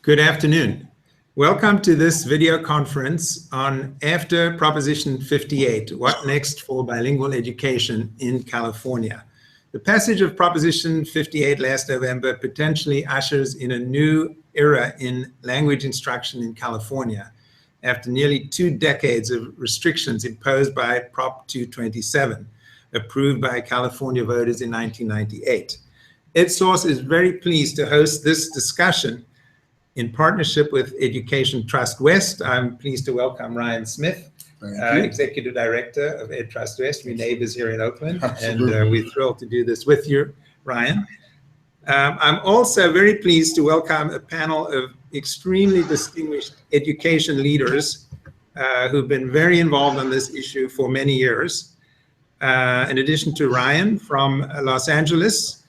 Good afternoon. Welcome to this video conference on After Proposition 58, What Next for Bilingual Education in California. The passage of Proposition 58 last November potentially ushers in a new era in language instruction in California after nearly 2 decades of restrictions imposed by Prop 227, approved by California voters in 1998. EdSource is very pleased to host this discussion in partnership with Education Trust West. I'm pleased to welcome Ryan Smith, Executive Director of Ed Trust West. We're neighbors here in Oakland. Absolutely. And we're thrilled to do this with you, Ryan. I'm also very pleased to welcome a panel of extremely distinguished education leaders who've been very involved on this issue for many years. In addition to Ryan from Los Angeles,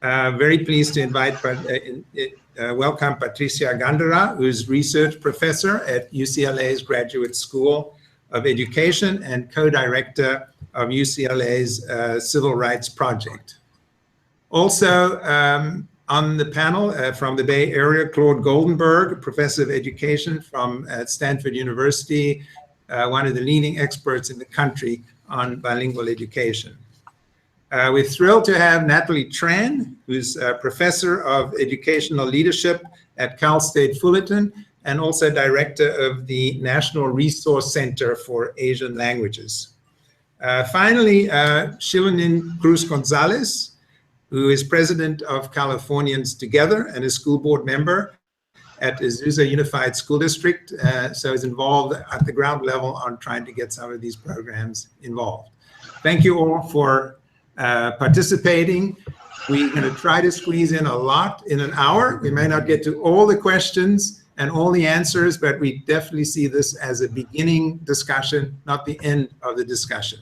very pleased to welcome Patricia Gandara, who's research professor at UCLA's Graduate School of Education and co-director of UCLA's Civil Rights Project. Also on the panel from the Bay Area, Claude Goldenberg, professor of education from Stanford University, one of the leading experts in the country on bilingual education. We're thrilled to have Natalie Tran, who's a professor of educational leadership at Cal State Fullerton and also director of the National Resource Center for Asian Languages. Finally, Shilonin Cruz Gonzalez, who is president of Californians Together and a school board member at Azusa Unified School District, so is involved at the ground level on trying to get some of these programs involved. Thank you all for participating. We're going to try to squeeze in a lot in an hour. We may not get to all the questions and all the answers, but we definitely see this as a beginning discussion, not the end of the discussion.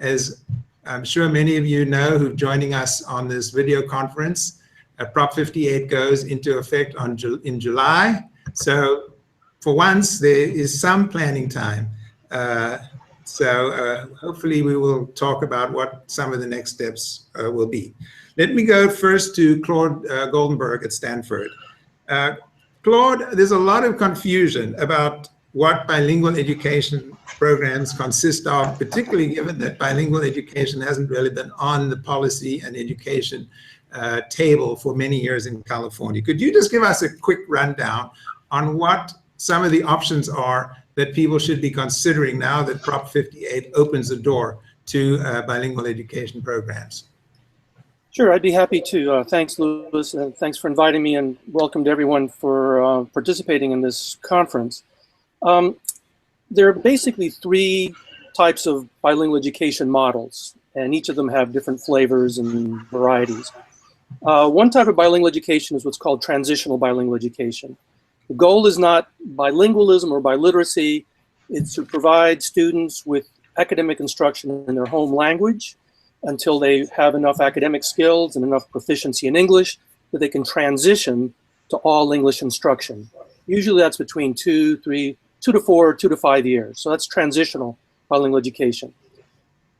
As I'm sure many of you know who're joining us on this video conference, Prop 58 goes into effect in July. So for once, there is some planning time. So hopefully we will talk about what some of the next steps will be. Let me go first to Claude Goldenberg at Stanford. Claude, there's a lot of confusion about what bilingual education programs consist of, particularly given that bilingual education hasn't really been on the policy and education table for many years in California. Could you just give us a quick rundown on what some of the options are that people should be considering now that Prop 58 opens the door to bilingual education programs? Sure, I'd be happy to. Thanks, Louis, and thanks for inviting me, and welcome to everyone for participating in this conference. There are basically 3 types of bilingual education models, and each of them have different flavors and varieties. One type of bilingual education is what's called transitional bilingual education. The goal is not bilingualism or biliteracy. It's to provide students with academic instruction in their home language until they have enough academic skills and enough proficiency in English that they can transition to all English instruction. Usually that's between 2 to 4, 2 to 5 years. So that's transitional bilingual education.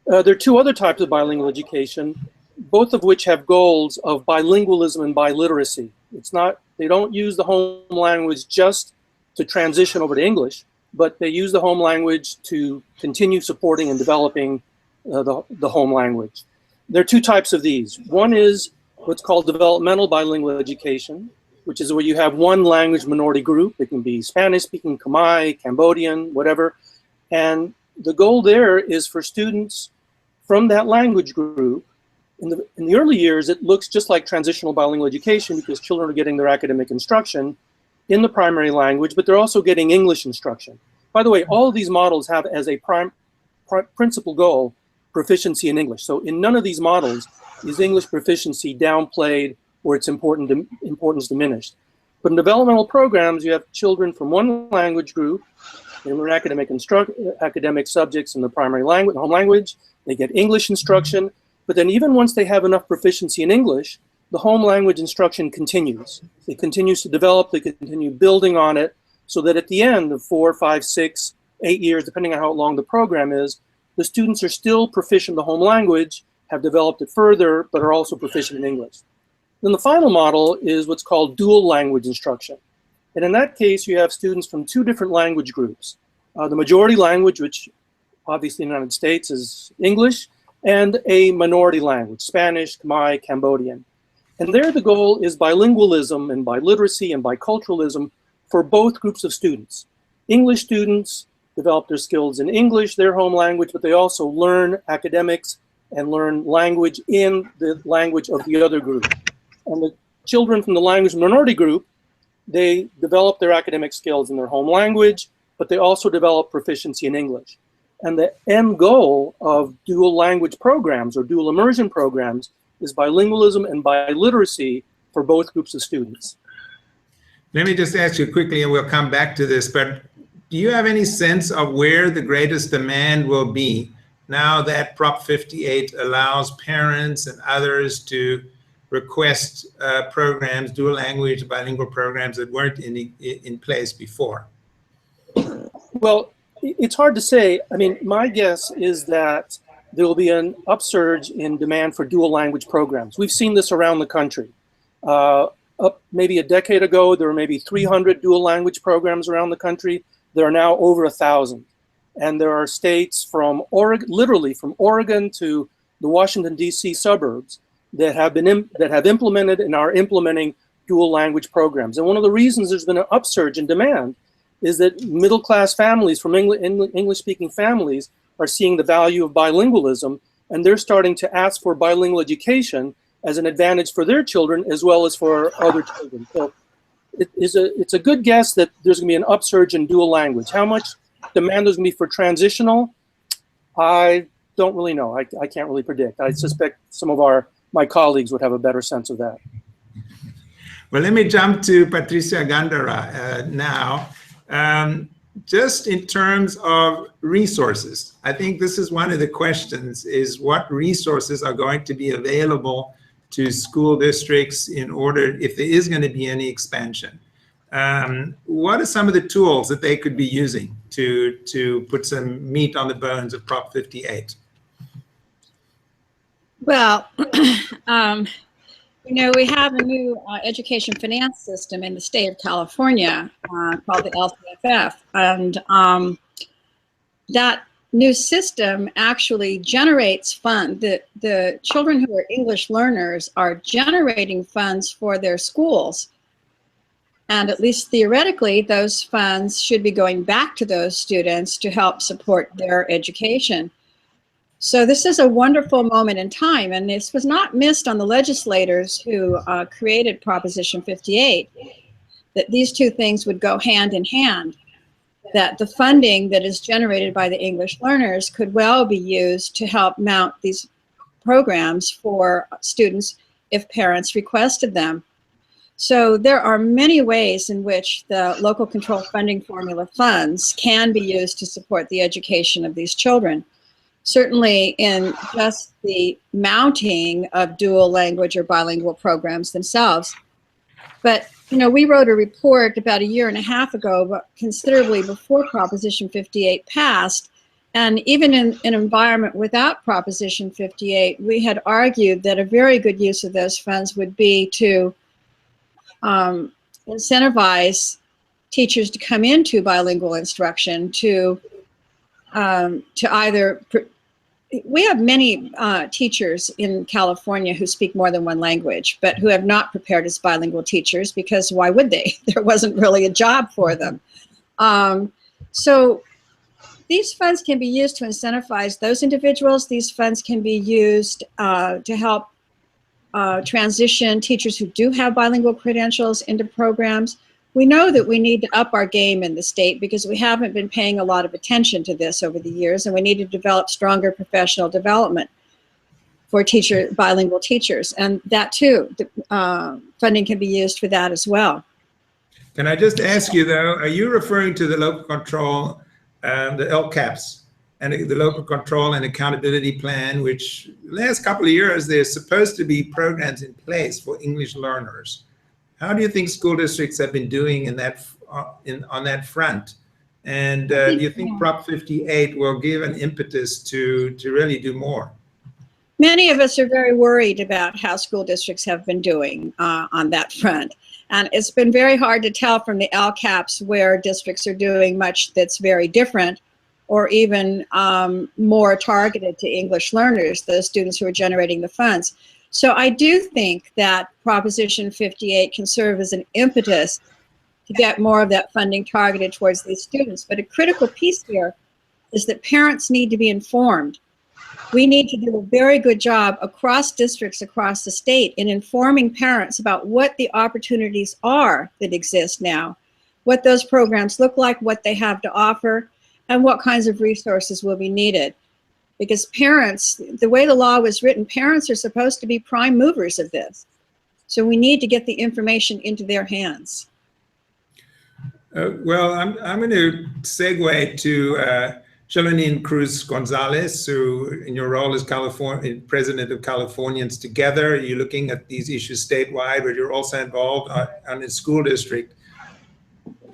There are 2 other types of bilingual education, both of which have goals of bilingualism and biliteracy. It's not, they don't use the home language just to transition over to English, but they use the home language to continue supporting and developing the home language. There are 2 types of these. One is what's called developmental bilingual education, which is where you have one language minority group. It can be Spanish speaking, Khmer, Cambodian, whatever. And the goal there is for students from that language group. In the early years, it looks just like transitional bilingual education because children are getting their academic instruction in the primary language, but they're also getting English instruction. By the way, all of these models have as a principal goal proficiency in English. So in none of these models is English proficiency downplayed or its importance diminished. But in developmental programs, you have children from one language group, they learn academic subjects in the primary language, home language, they get English instruction. But then even once they have enough proficiency in English, the home language instruction continues. It continues to develop, they continue building on it, so that at the end of 4, 5, 6, 8 years, depending on how long the program is, the students are still proficient in the home language, have developed it further, but are also proficient in English. Then the final model is what's called dual language instruction. And in that case, you have students from two different language groups. The majority language, which obviously in the United States is English, and a minority language, Spanish, Khmer, Cambodian. And there the goal is bilingualism and biliteracy and biculturalism for both groups of students. English students develop their skills in English, their home language, but they also learn academics and learn language in the language of the other group. And the children from the language minority group, they develop their academic skills in their home language, but they also develop proficiency in English. And the end goal of dual language programs or dual immersion programs is bilingualism and biliteracy for both groups of students. Let me just ask you quickly, and we'll come back to this, but do you have any sense of where the greatest demand will be now that Prop 58 allows parents and others to request programs, dual language, bilingual programs that weren't in place before? Well, it's hard to say. I mean, my guess is that there will be an upsurge in demand for dual language programs. We've seen this around the country. Up maybe a decade ago, there were maybe 300 dual language programs around the country. There are now over 1,000. And there are states from Oregon, literally from Oregon to the Washington, D.C. suburbs that have implemented and are implementing dual language programs. And one of the reasons there's been an upsurge in demand is that middle-class families from English-speaking families are seeing the value of bilingualism, and they're starting to ask for bilingual education as an advantage for their children as well as for other children. So it's a good guess that there's going to be an upsurge in dual language. How much demand there's going to be for transitional, I don't really know. I can't really predict. I suspect some of my colleagues would have a better sense of that. Well, let me jump to Patricia Gandara now. Just in terms of resources, I think this is one of the questions, is what resources are going to be available to school districts in order, if there is going to be any expansion. What are some of the tools that they could be using to put some meat on the bones of Prop 58? Well, you know, we have a new education finance system in the state of California called the LCFF, and that new system actually generates funds. The children who are English learners are generating funds for their schools, and at least theoretically, those funds should be going back to those students to help support their education. So this is a wonderful moment in time, and this was not missed on the legislators who created Proposition 58, that these two things would go hand in hand, that the funding that is generated by the English learners could well be used to help mount these programs for students if parents requested them. So there are many ways in which the local control funding formula funds can be used to support the education of these children. Certainly in just the mounting of dual language or bilingual programs themselves. But, you know, we wrote a report about 1.5 years ago, but considerably before Proposition 58 passed. And even in an environment without Proposition 58, we had argued that a very good use of those funds would be to incentivize teachers to come into bilingual instruction, to either we have many teachers in California who speak more than one language, but who have not prepared as bilingual teachers because why would they? There wasn't really a job for them. So these funds can be used to incentivize those individuals. These funds can be used to help transition teachers who do have bilingual credentials into programs. We know that we need to up our game in the state because we haven't been paying a lot of attention to this over the years, and we need to develop stronger professional development for bilingual teachers, and that too, funding can be used for that as well. Can I just ask you though, are you referring to the local control, the LCAPs, and the local control and accountability plan, which last couple of years there's supposed to be programs in place for English learners? How do you think school districts have been doing in that on that front? And do you think Prop 58 will give an impetus to really do more? Many of us are very worried about how school districts have been doing on that front. And it's been very hard to tell from the LCAPs where districts are doing much that's very different or even more targeted to English learners, those students who are generating the funds. So I do think that Proposition 58 can serve as an impetus to get more of that funding targeted towards these students. But a critical piece here is that parents need to be informed. We need to do a very good job across districts across the state in informing parents about what the opportunities are that exist now, what those programs look like, what they have to offer, and what kinds of resources will be needed. Because parents, the way the law was written, parents are supposed to be prime movers of this. So we need to get the information into their hands. Well, I'm going to segue to Shalonine Cruz Gonzalez, who in your role as President of Californians Together, you're looking at these issues statewide, but you're also involved on the school district.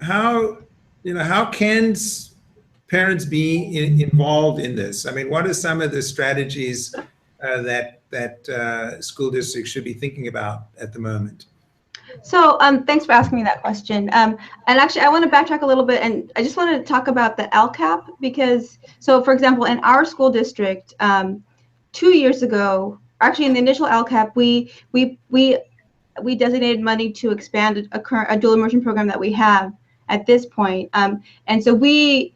How can parents be involved in this? I mean, what are some of the strategies that school districts should be thinking about at the moment? So thanks for asking me that question. And actually, I want to backtrack a little bit, and I just wanted to talk about the LCAP because, so for example, in our school district, 2 years ago, actually in the initial LCAP, we designated money to expand a dual immersion program that we have at this point. And so we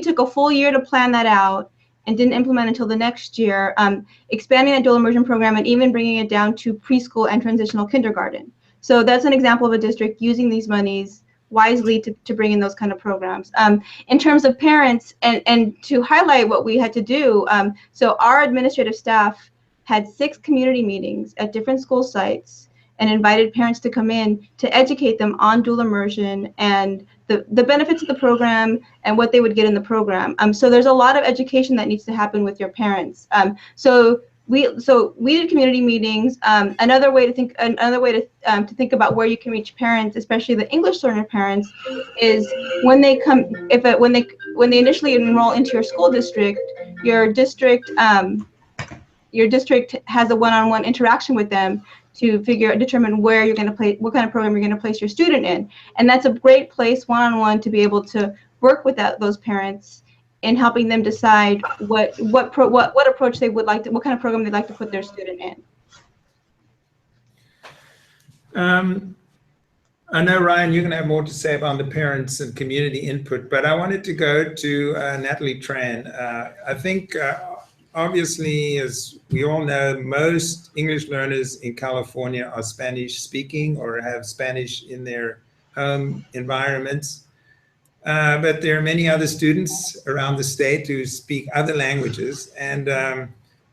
took a full year to plan that out and didn't implement until the next year, expanding that dual immersion program and even bringing it down to preschool and transitional kindergarten. So that's an example of a district using these monies wisely to bring in those kind of programs. In terms of parents, and to highlight what we had to do, so our administrative staff had 6 community meetings at different school sites and invited parents to come in to educate them on dual immersion and the benefits of the program and what they would get in the program. So there's a lot of education that needs to happen with your parents. So we did community meetings. Another way to think about where you can reach parents, especially the English learner parents, is when they come, when they initially enroll into your school district, your district has a one-on-one interaction with them to determine where you're going to place, what kind of program you're going to place your student in, and that's a great place one-on-one to be able to work with those parents in helping them decide what approach they would like to, what kind of program they'd like to put their student in. I know, Ryan, you're going to have more to say about the parents and community input, but I wanted to go to Natalie Tran. I think, obviously, as we all know, most English learners in California are Spanish speaking or have Spanish in their home environments. But there are many other students around the state who speak other languages. And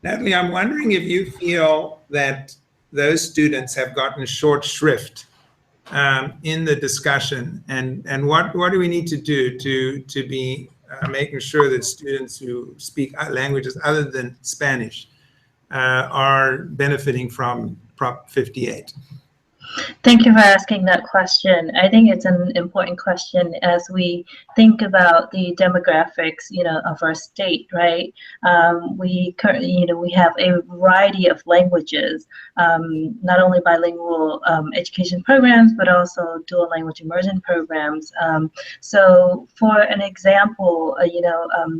Natalie, I'm wondering if you feel that those students have gotten short shrift in the discussion, and what do we need to do to be making sure that students who speak languages other than Spanish are benefiting from Prop 58? Thank you for asking that question. I think it's an important question as we think about the demographics, of our state, right? We currently, we have a variety of languages, not only bilingual education programs, but also dual language immersion programs. So for an example,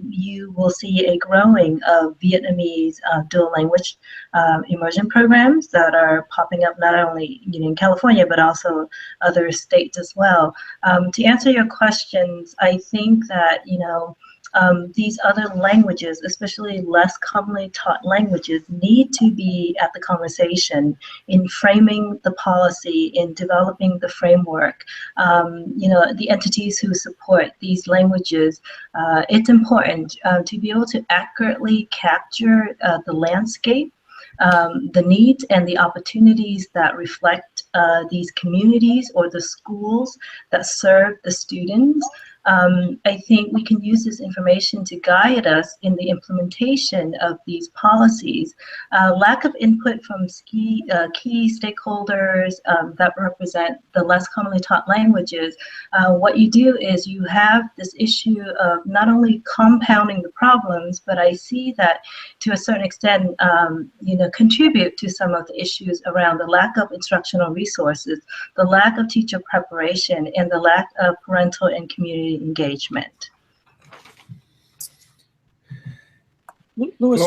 you will see a growing of Vietnamese dual language immersion programs that are popping up not only in California, but also other states as well. To answer your questions, I think that, these other languages, especially less commonly taught languages, need to be at the conversation in framing the policy, in developing the framework. The entities who support these languages, it's important to be able to accurately capture the landscape, the needs and the opportunities that reflect these communities or the schools that serve the students. I think we can use this information to guide us in the implementation of these policies. Lack of input from key stakeholders that represent the less commonly taught languages, what you do is you have this issue of not only compounding the problems, but I see that to a certain extent, contribute to some of the issues around the lack of instructional resources, the lack of teacher preparation, and the lack of parental and community engagement. Louis,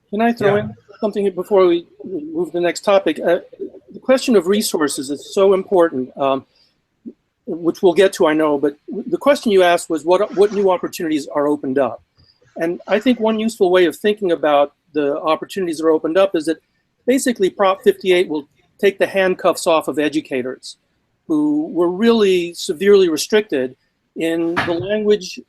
can I throw in something before we move to the next topic? The question of resources is so important, which we'll get to, I know, but the question you asked was what new opportunities are opened up? And I think one useful way of thinking about the opportunities that are opened up is that basically Prop 58 will take the handcuffs off of educators who were really severely restricted in the language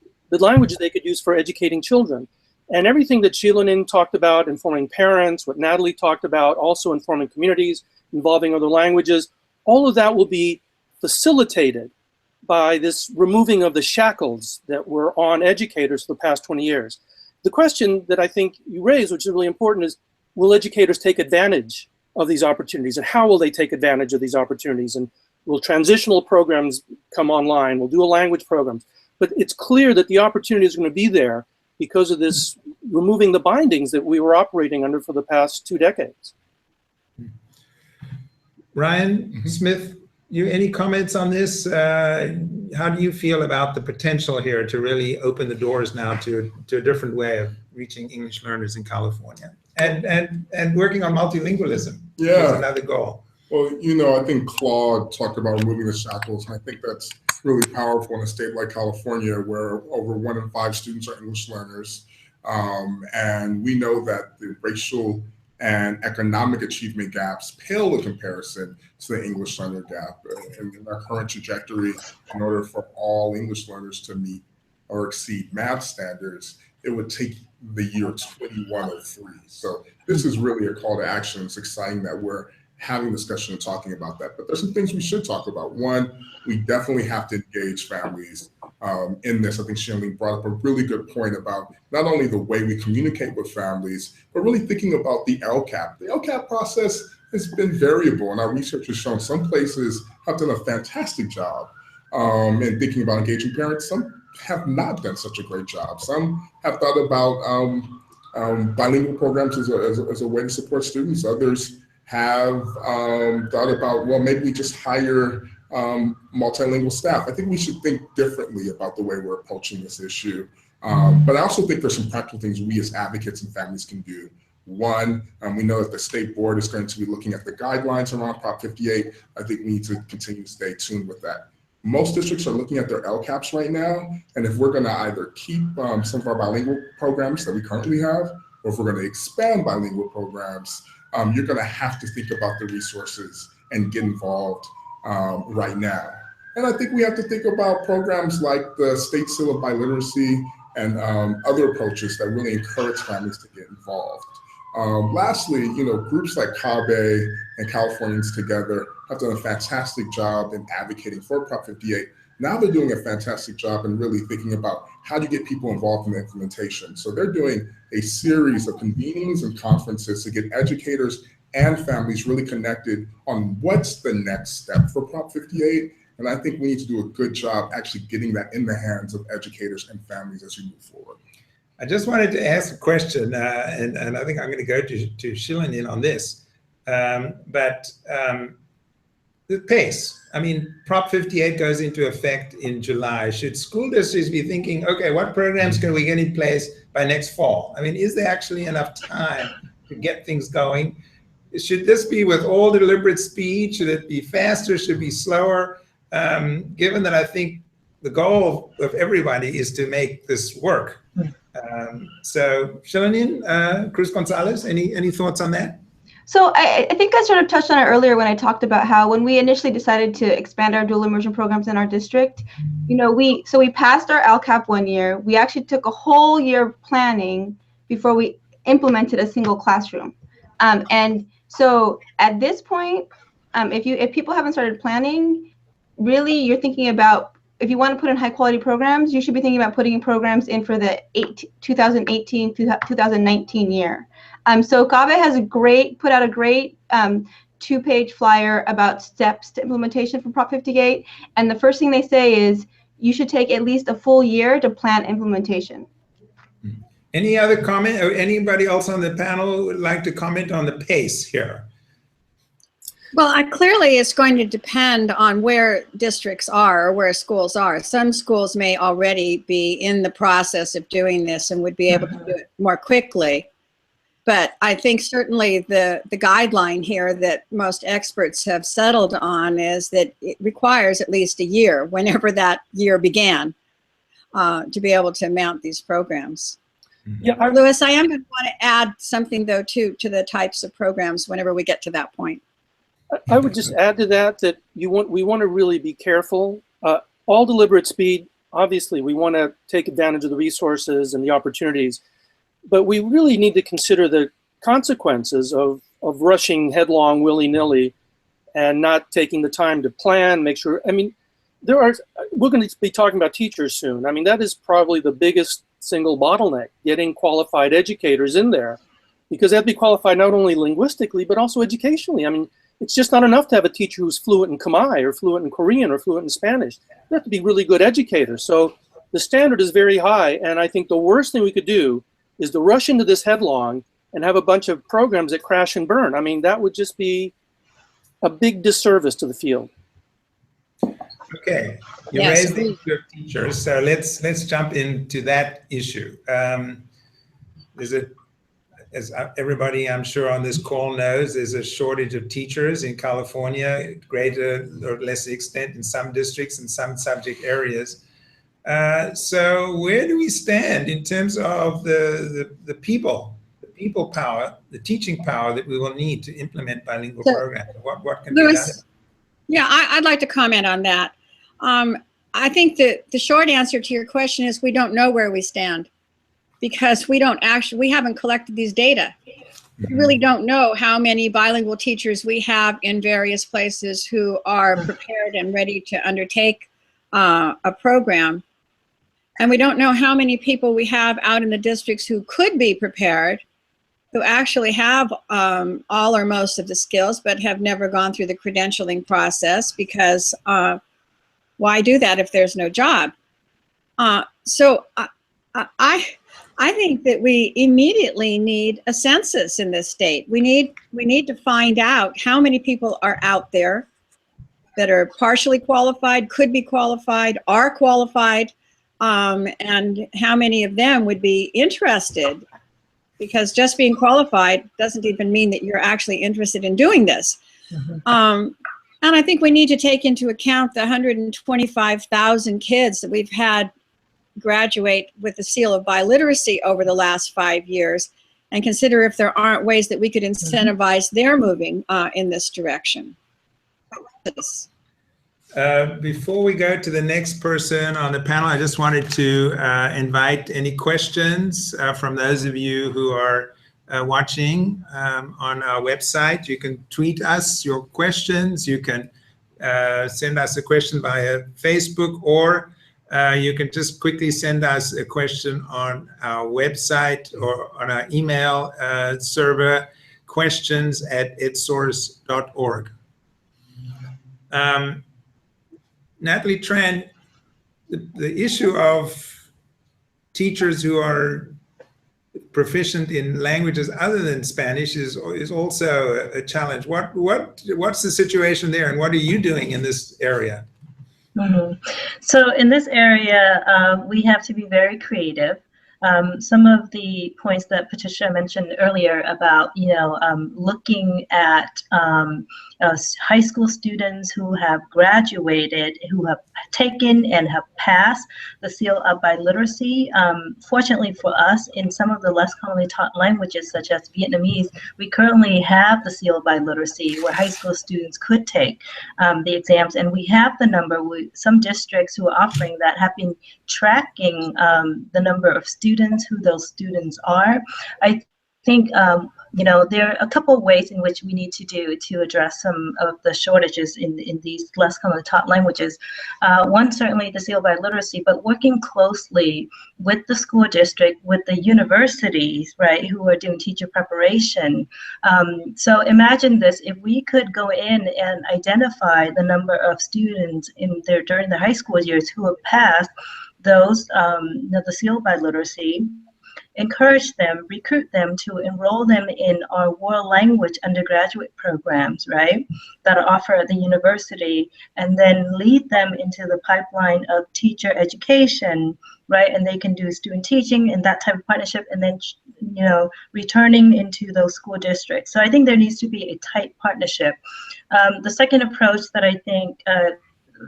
they could use for educating children. And everything that Shilin talked about, informing parents, what Natalie talked about, also informing communities, involving other languages, all of that will be facilitated by this removing of the shackles that were on educators for the past 20 years. The question that I think you raised, which is really important, is will educators take advantage of these opportunities, and how will they take advantage of these opportunities? And will transitional programs come online? We'll do a language program. But it's clear that the opportunity is going to be there because of this removing the bindings that we were operating under for the past 2 decades. Ryan Smith, any comments on this? How do you feel about the potential here to really open the doors now to a different way of reaching English learners in California and working on multilingualism? Yeah, is another goal. Well, I think Claude talked about removing the shackles, and I think that's really powerful in a state like California, where over 1 in 5 students are English learners, and we know that the racial and economic achievement gaps pale in comparison to the English learner gap. And in our current trajectory, in order for all English learners to meet or exceed math standards, it would take the year 2103. So this is really a call to action. It's exciting that we're having discussion and talking about that. But there's some things we should talk about. One, we definitely have to engage families in this. I think Shirley brought up a really good point about not only the way we communicate with families, but really thinking about the LCAP. The LCAP process has been variable, and our research has shown some places have done a fantastic job in thinking about engaging parents. Some have not done such a great job. Some have thought about bilingual programs as a way to support students. Others have thought about, well, maybe we just hire multilingual staff. I think we should think differently about the way we're approaching this issue. But I also think there's some practical things we as advocates and families can do. One, we know that the state board is going to be looking at the guidelines around Prop 58. I think we need to continue to stay tuned with that. Most districts are looking at their LCAPs right now, and if we're going to either keep some of our bilingual programs that we currently have, or if we're going to expand bilingual programs, you're going to have to think about the resources and get involved right now. And I think we have to think about programs like the State Seal of Biliteracy and other approaches that really encourage families to get involved. Lastly, groups like CABE and Californians Together have done a fantastic job in advocating for Prop 58. Now they're doing a fantastic job in really thinking about how do you get people involved in the implementation. So they're doing a series of convenings and conferences to get educators and families really connected on what's the next step for Prop 58. And I think we need to do a good job actually getting that in the hands of educators and families as we move forward. I just wanted to ask a question, and I think I'm going to go to Shilin in on this. The pace. I mean, Prop 58 goes into effect in July. Should school districts be thinking, okay, what programs can we get in place by next fall? I mean, is there actually enough time to get things going? Should this be with all deliberate speed? Should it be faster? Should it be slower? Given that I think the goal of everybody is to make this work. So Shilin, Cruz Gonzalez, any thoughts on that? So I think I sort of touched on it earlier when I talked about how when we initially decided to expand our dual immersion programs in our district, we passed our LCAP 1 year. We actually took a whole year of planning before we implemented a single classroom. And so at this point, if people haven't started planning, really you're thinking about if you want to put in high quality programs, you should be thinking about putting programs in for the 2018 to 2019 year. So CAVE has put out a great 2-page flyer about steps to implementation for Prop 58. And the first thing they say is you should take at least a full year to plan implementation. Any other comment, or anybody else on the panel would like to comment on the pace here? Well, clearly it's going to depend on where districts are or where schools are. Some schools may already be in the process of doing this and would be able to do it more quickly. But I think certainly the guideline here that most experts have settled on is that it requires at least a year, whenever that year began, to be able to mount these programs. Yeah, Louis, I am going to want to add something though too to the types of programs whenever we get to that point. I would just add to that we want to really be careful. All deliberate speed, obviously, we want to take advantage of the resources and the opportunities, but we really need to consider the consequences of rushing headlong willy-nilly and not taking the time to plan, make sure. I mean, we're going to be talking about teachers soon. I mean, that is probably the biggest single bottleneck, getting qualified educators in there, because they have to be qualified not only linguistically, but also educationally. I mean, it's just not enough to have a teacher who's fluent in Khmer or fluent in Korean or fluent in Spanish. They have to be really good educators. So the standard is very high, and I think the worst thing we could do is to rush into this headlong and have a bunch of programs that crash and burn. I mean, that would just be a big disservice to the field. Okay, you Yes. raised the issue of teachers, so let's jump into that issue. As everybody I'm sure on this call knows, there's a shortage of teachers in California, greater or less extent in some districts and some subject areas. So where do we stand in terms of the people power, the teaching power that we will need to implement bilingual programs? What can be done? Yeah, I'd like to comment on that. I think that the short answer to your question is we don't know where we stand, because we haven't collected these data. We really don't know how many bilingual teachers we have in various places who are prepared and ready to undertake a program. And we don't know how many people we have out in the districts who could be prepared, who actually have all or most of the skills, but have never gone through the credentialing process, because why do that if there's no job? So I think that we immediately need a census in this state. We need to find out how many people are out there that are partially qualified, could be qualified, are qualified, and how many of them would be interested, because just being qualified doesn't even mean that you're actually interested in doing this. And I think we need to take into account the 125,000 kids that we've had graduate with the seal of biliteracy over the last 5 years, and consider if there aren't ways that we could incentivize their moving in this direction. Before we go to the next person on the panel, I just wanted to invite any questions from those of you who are watching on our website. You can tweet us your questions. You can send us a question via Facebook, or you can just quickly send us a question on our website or on our email server, questions@edsource.org. Natalie Tran, the issue of teachers who are proficient in languages other than Spanish is also a challenge. What's the situation there, and what are you doing in this area? So in this area, we have to be very creative. Some of the points that Patricia mentioned earlier about, looking at high school students who have graduated, who have taken and have passed the seal of biliteracy. Fortunately for us, in some of the less commonly taught languages, such as Vietnamese, we currently have the seal of biliteracy where high school students could take the exams. And we have the number, some districts who are offering that have been tracking the number of students, who those students are. I think there are a couple of ways in which we need to address some of the shortages in these less commonly taught languages. One, certainly the seal by literacy, but working closely with the school district, with the universities, right, who are doing teacher preparation. So imagine this: if we could go in and identify the number of students during their high school years who have passed those the seal by literacy, encourage them, recruit them to enroll them in our world language undergraduate programs, right, that are offered at the university, and then lead them into the pipeline of teacher education, right, and they can do student teaching and that type of partnership, and then, returning into those school districts. So I think there needs to be a tight partnership. The second approach that I think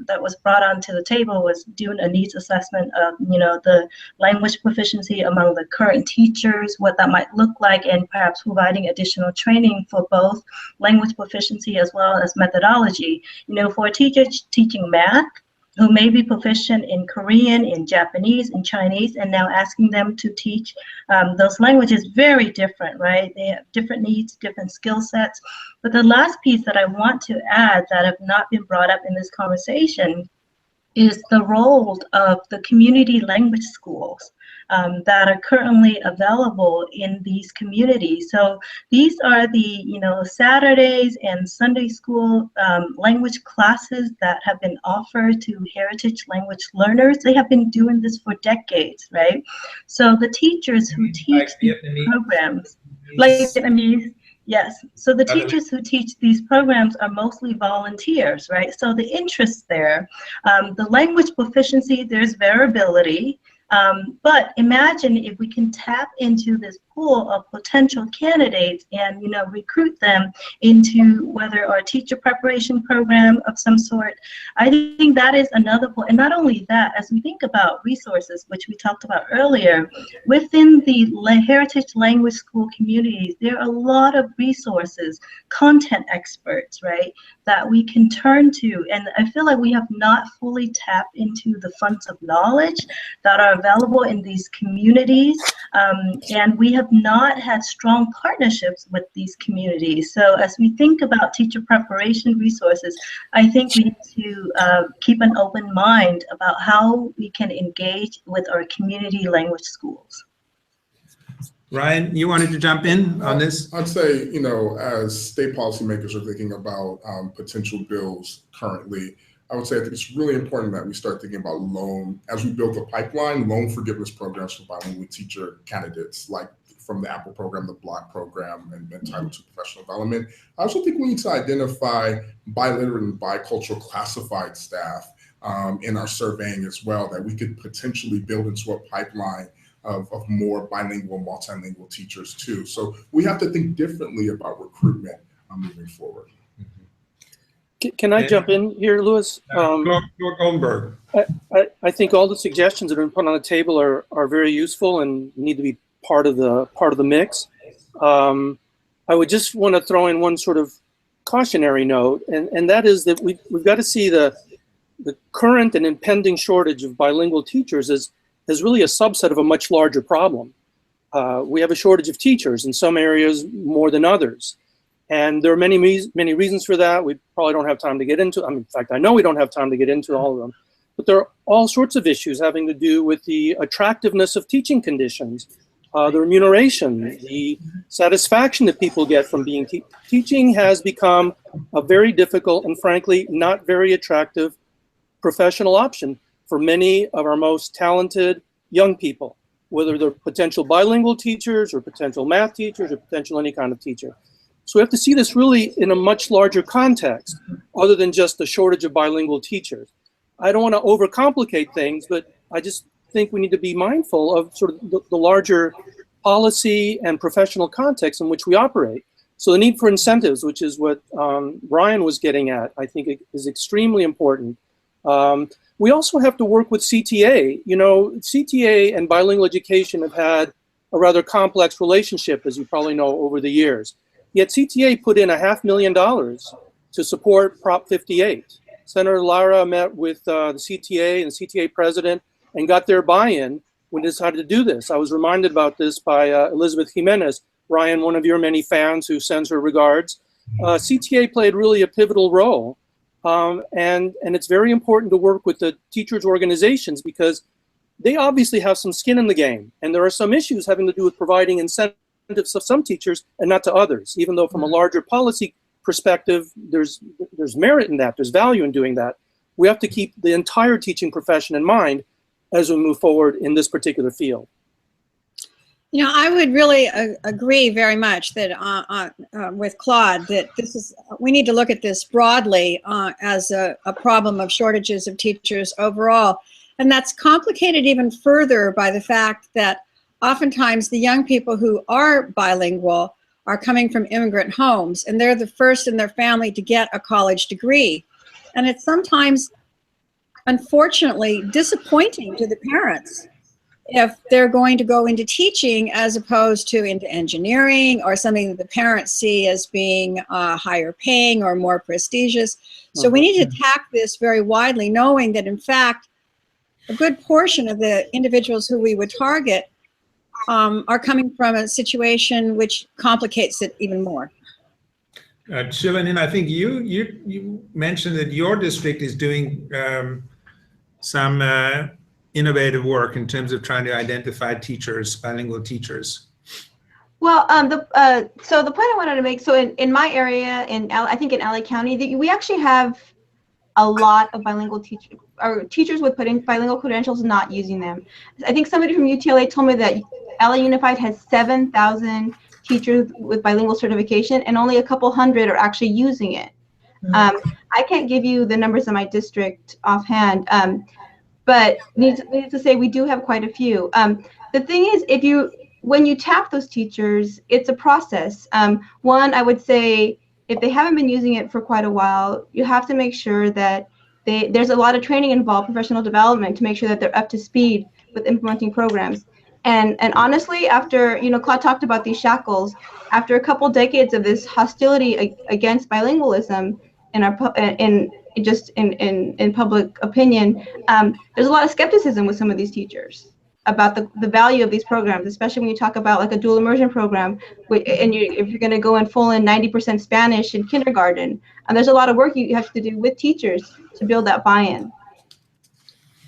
that was brought onto the table was doing a needs assessment of, the language proficiency among the current teachers, what that might look like, and perhaps providing additional training for both language proficiency as well as methodology. For a teacher teaching math who may be proficient in Korean, in Japanese, in Chinese, and now asking them to teach those languages, very different, right? They have different needs, different skill sets. But the last piece that I want to add that have not been brought up in this conversation is the role of the community language schools that are currently available in these communities. So these are the Saturdays and Sunday school language classes that have been offered to heritage language learners. They have been doing this for decades, right? So the teachers who teach these programs, like Vietnamese, yes. So the teachers who teach these programs are mostly volunteers, right? So the interest there, the language proficiency, there's variability. But imagine if we can tap into this pool of potential candidates and recruit them into whether our teacher preparation program of some sort. I think that is another point. And not only that, as we think about resources, which we talked about earlier, within the heritage language school communities, there are a lot of resources, content experts, right, that we can turn to. And I feel like we have not fully tapped into the funds of knowledge that are available in these communities, and we have not had strong partnerships with these communities. So as we think about teacher preparation resources, I think we need to keep an open mind about how we can engage with our community language schools. Ryan, you wanted to jump in on this? I'd say, as state policymakers are thinking about potential bills currently, I would say I think it's really important that we start thinking about as we build a pipeline, loan forgiveness programs for bilingual teacher candidates, like from the Apple program, the Block program, and Title II professional development. I also think we need to identify biliterate and bicultural classified staff in our surveying as well, that we could potentially build into a pipeline of more bilingual, multilingual teachers too. So we have to think differently about recruitment moving forward. Can I jump in here, Louis? Goldberg. I think all the suggestions that are put on the table are very useful and need to be part of the mix. I would just want to throw in one sort of cautionary note, and that is that we've got to see the current and impending shortage of bilingual teachers as really a subset of a much larger problem. We have a shortage of teachers in some areas more than others. And there are many reasons for that. We probably don't have time to get into. In fact, I know we don't have time to get into all of them. But there are all sorts of issues having to do with the attractiveness of teaching conditions, the remuneration, the satisfaction that people get from being teaching has become a very difficult and frankly not very attractive professional option for many of our most talented young people, whether they're potential bilingual teachers or potential math teachers or potential any kind of teacher. So we have to see this really in a much larger context, other than just the shortage of bilingual teachers. I don't want to overcomplicate things, but I just think we need to be mindful of sort of the larger policy and professional context in which we operate. So the need for incentives, which is what Brian was getting at, I think it is extremely important. We also have to work with CTA. CTA and bilingual education have had a rather complex relationship, as you probably know, over the years. Yet CTA put in $500,000 to support Prop 58. Senator Lara met with the CTA and the CTA president and got their buy-in when they decided to do this. I was reminded about this by Elizabeth Jimenez, Ryan, one of your many fans who sends her regards, CTA played really a pivotal role. And it's very important to work with the teachers' organizations because they obviously have some skin in the game. And there are some issues having to do with providing incentives to some teachers and not to others, even though from a larger policy perspective, there's merit in that, there's value in doing that. We have to keep the entire teaching profession in mind as we move forward in this particular field. You know, I would really agree very much that with Claude that we need to look at this broadly as a problem of shortages of teachers overall, and that's complicated even further by the fact that oftentimes the young people who are bilingual are coming from immigrant homes, and they're the first in their family to get a college degree, and it's sometimes, unfortunately, disappointing to the parents if they're going to go into teaching as opposed to into engineering or something that the parents see as being higher paying or more prestigious. So we need to attack this very widely, knowing that in fact, a good portion of the individuals who we would target are coming from a situation which complicates it even more. Shilanin, I think you mentioned that your district is doing some innovative work in terms of trying to identify teachers, bilingual teachers. Well, so the point I wanted to make, so in my area, I think in LA County, we actually have a lot of bilingual teachers, or teachers with bilingual credentials not using them. I think somebody from UTLA told me that LA Unified has 7,000 teachers with bilingual certification, and only a couple hundred are actually using it. I can't give you the numbers in my district offhand, but needs to say we do have quite a few. The thing is, when you tap those teachers, it's a process. One, I would say, if they haven't been using it for quite a while, you have to make sure that there's a lot of training involved, professional development, to make sure that they're up to speed with implementing programs. And honestly, after, Claude talked about these shackles, after a couple decades of this hostility against bilingualism in public opinion, there's a lot of skepticism with some of these teachers about the value of these programs, especially when you talk about like a dual immersion program, and if you're going to go in full in 90% Spanish in kindergarten, and there's a lot of work you have to do with teachers to build that buy-in.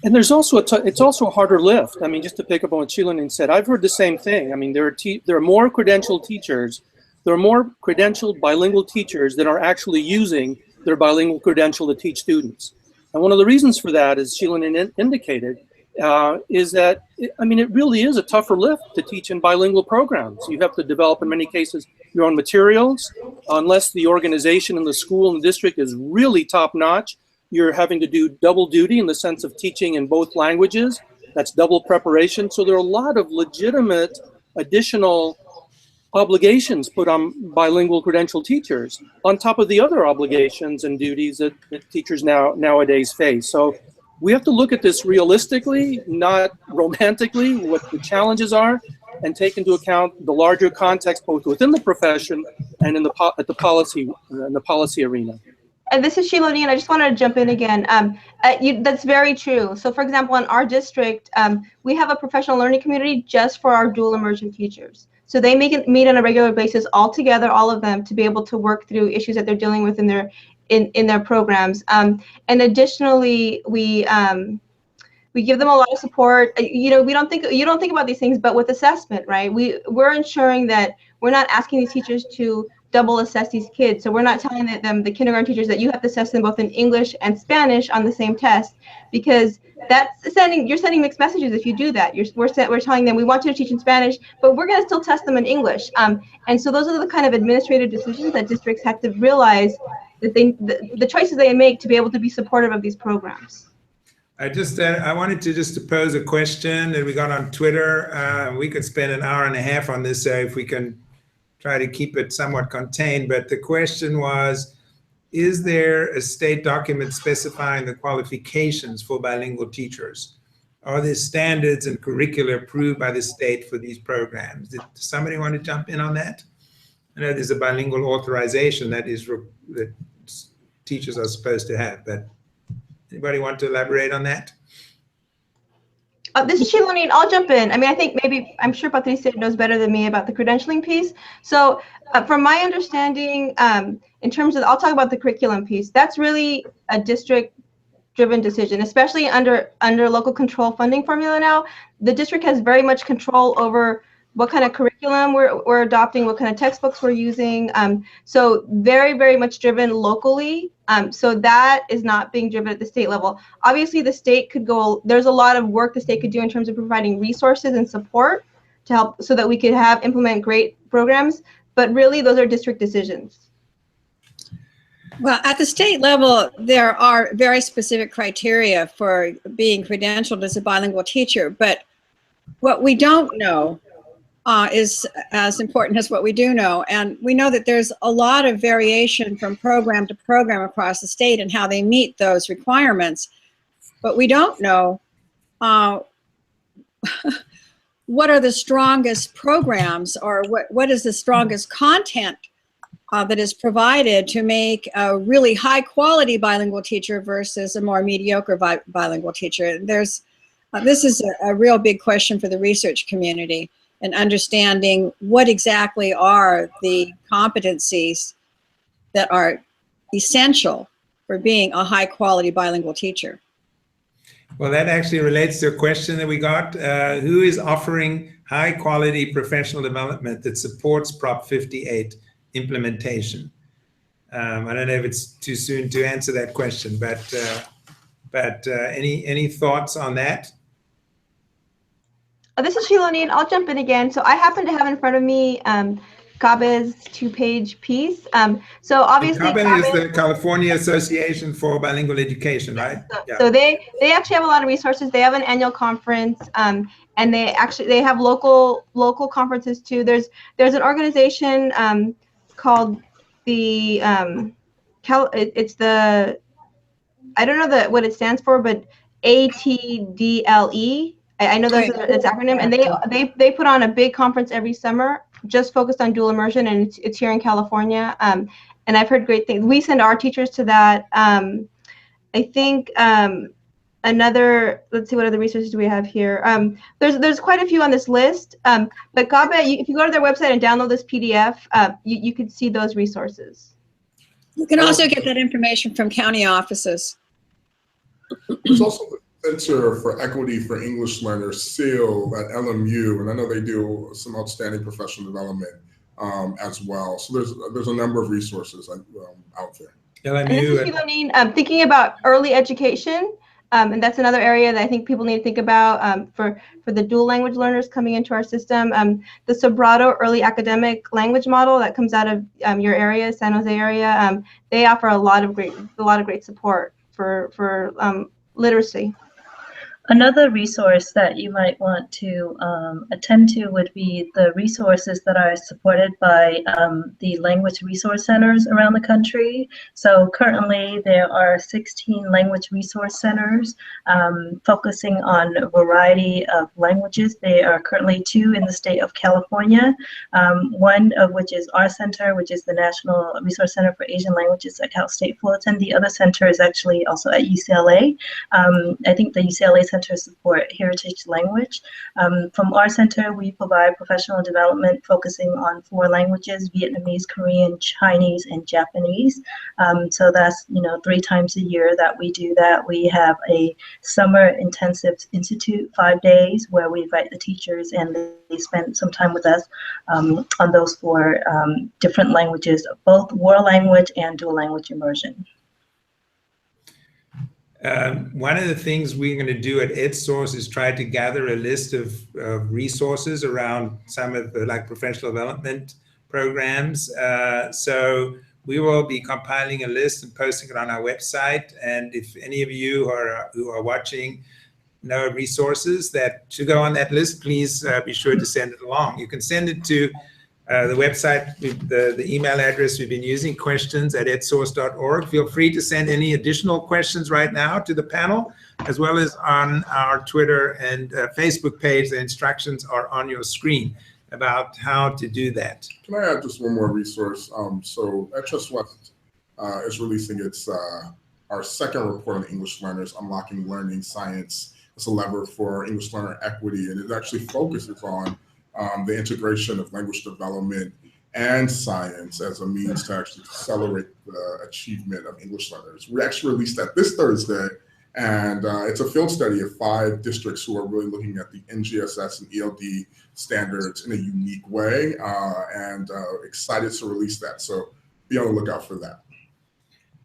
And there's also it's also a harder lift. I mean, just to pick up on what Shilanin said, I've heard the same thing. I mean, there are more credentialed teachers, there are more credentialed bilingual teachers that are actually using their bilingual credential to teach students. And one of the reasons for that, as Shilanin indicated, is that, it really is a tougher lift to teach in bilingual programs. You have to develop, in many cases, your own materials. Unless the organization in the school and district is really top-notch, you're having to do double duty in the sense of teaching in both languages. That's double preparation. So there are a lot of legitimate additional obligations put on bilingual credentialed teachers on top of the other obligations and duties that teachers nowadays face. So we have to look at this realistically, not romantically, what the challenges are, and take into account the larger context both within the profession and in the policy arena. And this is Shilanin, and I just wanted to jump in again. That's very true. So for example, in our district, we have a professional learning community just for our dual immersion teachers. So they meet on a regular basis all together, all of them, to be able to work through issues that they're dealing with in their programs. And additionally, we give them a lot of support. You don't think about these things, but with assessment, right? We're ensuring that we're not asking these teachers to double assess these kids. So we're not telling them, the kindergarten teachers, that you have to assess them both in English and Spanish on the same test, because you're sending mixed messages if you do that. We're telling them we want you to teach in Spanish, but we're going to still test them in English. And so those are the kind of administrative decisions that districts have to realize that the choices they make to be able to be supportive of these programs. I wanted to pose a question that we got on Twitter. We could spend an hour and a half on this, so if we can try to keep it somewhat contained. But the question was, is there a state document specifying the qualifications for bilingual teachers? Are there standards and curricula approved by the state for these programs? Does somebody want to jump in on that? I know there's a bilingual authorization that teachers are supposed to have, but anybody want to elaborate on that? This is Shilonine. I'll jump in. I mean, I think I'm sure Patricia knows better than me about the credentialing piece. So from my understanding, in terms of, I'll talk about the curriculum piece. That's really a district-driven decision, especially under local control funding formula now. The district has very much control over what kind of curriculum we're adopting, what kind of textbooks we're using. So very, very much driven locally. So that is not being driven at the state level. Obviously, the state could go, there's a lot of work the state could do in terms of providing resources and support to help so that we could implement great programs. But really, those are district decisions. Well, at the state level, there are very specific criteria for being credentialed as a bilingual teacher. But what we don't know is as important as what we do know. And we know that there's a lot of variation from program to program across the state and how they meet those requirements. But we don't know what are the strongest programs, or what is the strongest content that is provided to make a really high quality bilingual teacher versus a more mediocre bilingual teacher. This is a real big question for the research community, and understanding what exactly are the competencies that are essential for being a high quality bilingual teacher. Well, that actually relates to a question that we got. Who is offering high quality professional development that supports Prop 58 implementation? I don't know if it's too soon to answer that question, but any thoughts on that? This is Shilonine. I'll jump in again. So I happen to have in front of me CABE's 2-page piece. So obviously, CABE is the California Association for Bilingual Education, right? So they actually have a lot of resources. They have an annual conference, and they have local conferences too. There's an organization called the it's the, I don't know what it stands for, but ATDLE. I know that's its acronym, and they put on a big conference every summer just focused on dual immersion, and it's here in California. And I've heard great things. We send our teachers to that. I think let's see, what other resources do we have here? There's quite a few on this list, but CABE, if you go to their website and download this PDF, you could see those resources. You can also get that information from county offices. There's also the Center for Equity for English Learners, SEAL, at LMU, and I know they do some outstanding professional development as well. So there's a number of resources out there. LMU. Thinking about early education, and that's another area that I think people need to think about for the dual language learners coming into our system. The Sobrato Early Academic Language Model that comes out of your area, San Jose area, they offer a lot of great support for literacy. Another resource that you might want to attend to would be the resources that are supported by the language resource centers around the country. So currently there are 16 language resource centers focusing on a variety of languages. There are currently 2 in the state of California, one of which is our center, which is the National Resource Center for Asian Languages at Cal State Fullerton. The other center is actually also at UCLA. I think the UCLA Center support heritage language. From our center, we provide professional development focusing on 4 languages: Vietnamese, Korean, Chinese, and Japanese. So that's 3 times a year that we do that. We have a summer intensive institute, 5 days, where we invite the teachers and they spend some time with us on those 4 different languages, both world language and dual language immersion. One of the things we're going to do at EdSource is try to gather a list of resources around some of the professional development programs. So we will be compiling a list and posting it on our website. And if any of you who are watching know resources that should go on that list, please be sure to send it along. You can send it to the website, the email address we've been using, questions@edsource.org. Feel free to send any additional questions right now to the panel, as well as on our Twitter and Facebook page. The instructions are on your screen about how to do that. Can I add just one more resource? So EdSource West is releasing our second report on English learners, Unlocking Learning Science as a lever for English learner equity, and it actually focuses on the integration of language development and science as a means to actually accelerate the achievement of English learners. We actually released that this Thursday, and it's a field study of 5 districts who are really looking at the NGSS and ELD standards in a unique way, and excited to release that. So be on the lookout for that.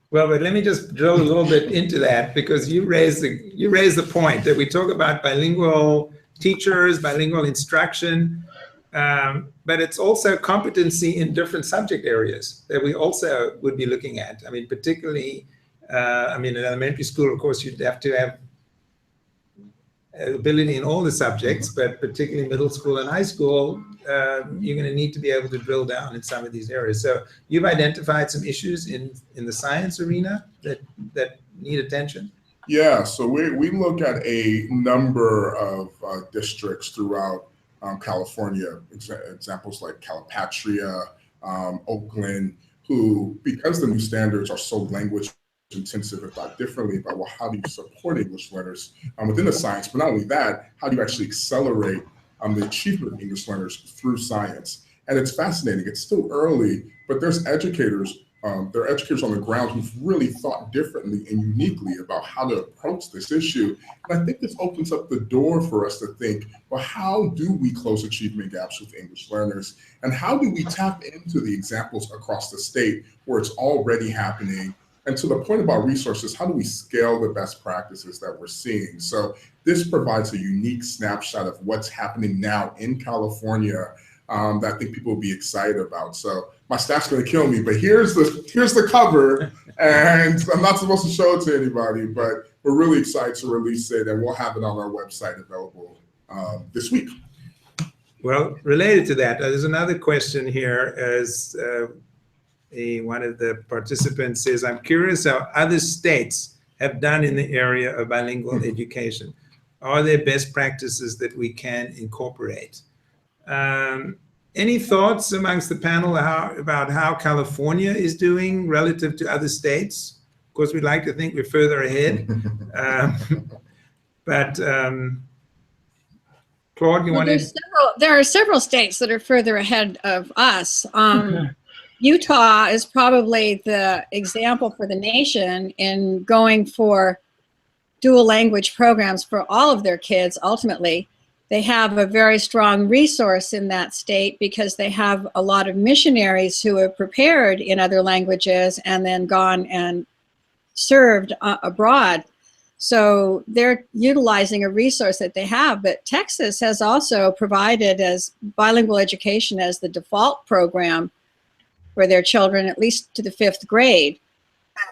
Well, but let me just drill a little bit into that, because you raised the point that we talk about bilingual teachers, bilingual instruction, but it's also competency in different subject areas that we also would be looking at. I mean, particularly, in elementary school, of course, you'd have to have ability in all the subjects, but particularly middle school and high school, you're going to need to be able to drill down in some of these areas. So you've identified some issues in the science arena that need attention? Yeah, so we look at a number of districts throughout California, examples like Calipatria, Oakland, who, because the new standards are so language intensive and thought differently about, well, how do you support English learners within the science? But not only that, how do you actually accelerate the achievement of English learners through science? And it's fascinating. It's still early, but there's educators, there are educators on the ground who've really thought differently and uniquely about how to approach this issue. And I think this opens up the door for us to think, well, how do we close achievement gaps with English learners? And how do we tap into the examples across the state where it's already happening? And to the point about resources, how do we scale the best practices that we're seeing? So this provides a unique snapshot of what's happening now in California that I think people will be excited about. So my staff's going to kill me, but here's the cover, and I'm not supposed to show it to anybody, but we're really excited to release it, and we'll have it on our website available this week. Well, related to that, there's another question here. As one of the participants says, I'm curious how other states have done in the area of bilingual education. Are there best practices that we can incorporate? Any thoughts amongst the panel about how California is doing relative to other states? Of course, we'd like to think we're further ahead. But Claude, you want to? There are several states that are further ahead of us. Utah is probably the example for the nation in going for dual language programs for all of their kids. Ultimately, they have a very strong resource in that state because they have a lot of missionaries who have prepared in other languages and then gone and served abroad. So they're utilizing a resource that they have. But Texas has also provided as bilingual education as the default program for their children, at least to the 5th grade.